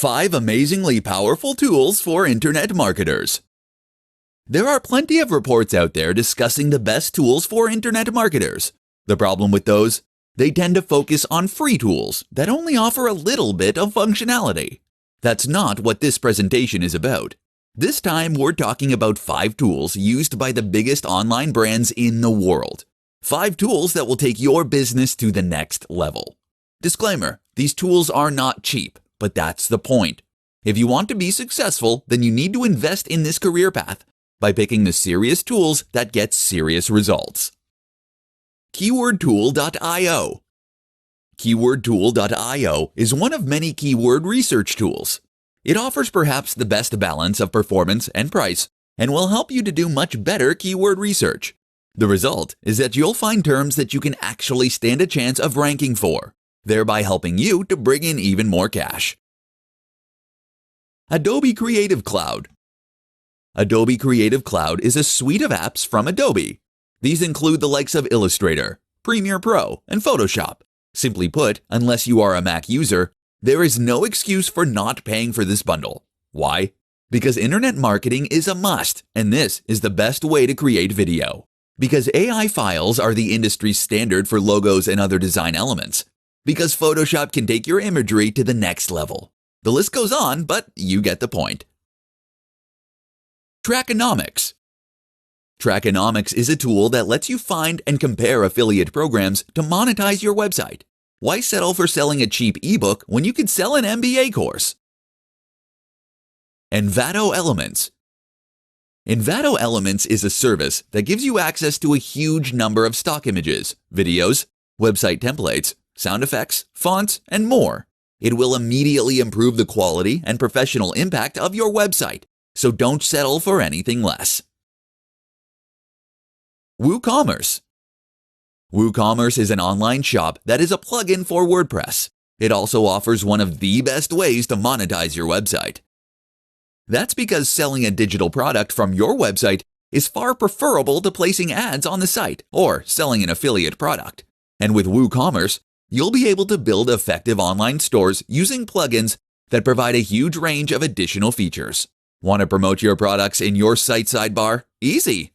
5 amazingly powerful tools for internet marketers. There are plenty of reports out there discussing the best tools for internet marketers. The problem with those? They tend to focus on free tools that only offer a little bit of functionality. That's not what this presentation is about. This time we're talking about 5 tools used by the biggest online brands in the world. 5 tools that will take your business to the next level. Disclaimer, these tools are not cheap, but that's the point. If you want to be successful, then you need to invest in this career path by picking the serious tools that get serious results. KeywordTool.io. KeywordTool.io is one of many keyword research tools. It offers perhaps the best balance of performance and price and will help you to do much better keyword research. The result is that you'll find terms that you can actually stand a chance of ranking for, thereby helping you to bring in even more cash. Adobe Creative Cloud. Adobe Creative Cloud is a suite of apps from Adobe. These include the likes of Illustrator, Premiere Pro, and Photoshop. Simply put, unless you are a Mac user, there is no excuse for not paying for this bundle. Why? Because internet marketing is a must, and this is the best way to create video. Because AI files are the industry standard for logos and other design elements. Because Photoshop can take your imagery to the next level. The list goes on, but you get the point. Trackonomics. Trackonomics is a tool that lets you find and compare affiliate programs to monetize your website. Why settle for selling a cheap ebook when you could sell an MBA course? Envato Elements. Envato Elements is a service that gives you access to a huge number of stock images, videos, website templates, sound effects, fonts, and more. It will immediately improve the quality and professional impact of your website, so don't settle for anything less. WooCommerce. WooCommerce is an online shop that is a plugin for WordPress. It also offers one of the best ways to monetize your website. That's because selling a digital product from your website is far preferable to placing ads on the site or selling an affiliate product. And with WooCommerce, you'll be able to build effective online stores using plugins that provide a huge range of additional features. Want to promote your products in your site sidebar? Easy!